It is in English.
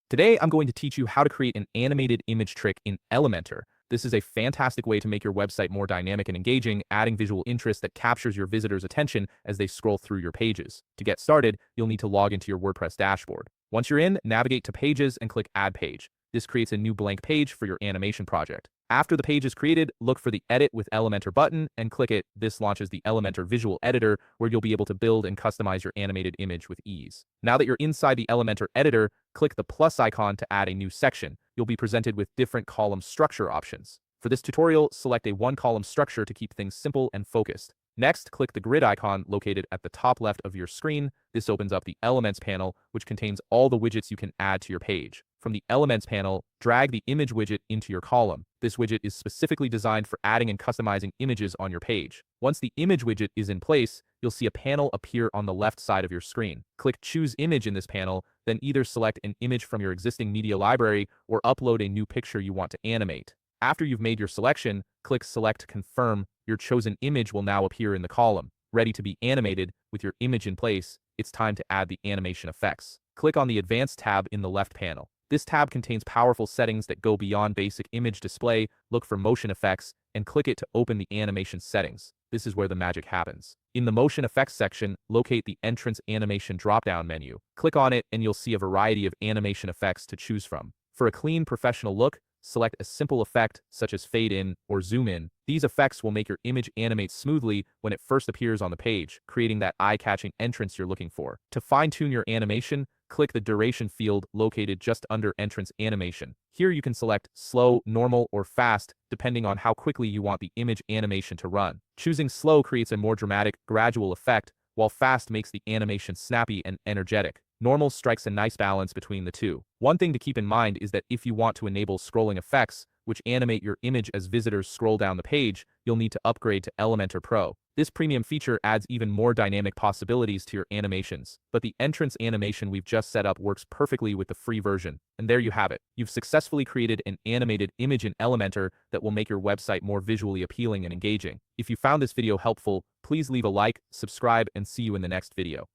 Today, I'm going to teach you how to create an animated image trick in Elementor. This is a fantastic way to make your website more dynamic and engaging, adding visual interest that captures your visitors' attention as they scroll through your pages. To get started, you'll need to log into your WordPress dashboard. Once you're in, navigate to Pages and click Add Page. This creates a new blank page for your animation project. After the page is created, look for the Edit with Elementor button and click it. This launches the Elementor Visual Editor, where you'll be able to build and customize your animated image with ease. Now that you're inside the Elementor editor, click the plus icon to add a new section. You'll be presented with different column structure options. For this tutorial, select a one-column structure to keep things simple and focused. Next, click the grid icon located at the top left of your screen. This opens up the Elements panel, which contains all the widgets you can add to your page. From the Elements panel, drag the image widget into your column. This widget is specifically designed for adding and customizing images on your page. Once the image widget is in place, you'll see a panel appear on the left side of your screen. Click Choose Image in this panel, then either select an image from your existing media library or upload a new picture you want to animate. After you've made your selection, click Select Confirm. Your chosen image will now appear in the column. Ready to be animated. With your image in place, it's time to add the animation effects. Click on the Advanced tab in the left panel. This tab contains powerful settings that go beyond basic image display. Look for Motion Effects and click it to open the animation settings. This is where the magic happens. In the Motion Effects section, locate the Entrance Animation drop-down menu. Click on it and you'll see a variety of animation effects to choose from. For a clean, professional look, select a simple effect such as fade in or zoom in. These effects will make your image animate smoothly when it first appears on the page, creating that eye-catching entrance you're looking for. To fine-tune your animation, click the duration field located just under entrance animation. Here you can select slow, normal, or fast, depending on how quickly you want the image animation to run. Choosing slow creates a more dramatic, gradual effect, while fast makes the animation snappy and energetic. Normal strikes a nice balance between the two. One thing to keep in mind is that if you want to enable scrolling effects, which animate your image as visitors scroll down the page, you'll need to upgrade to Elementor Pro. This premium feature adds even more dynamic possibilities to your animations, but the entrance animation we've just set up works perfectly with the free version. And there you have it. You've successfully created an animated image in Elementor that will make your website more visually appealing and engaging. If you found this video helpful, please leave a like, subscribe, and see you in the next video.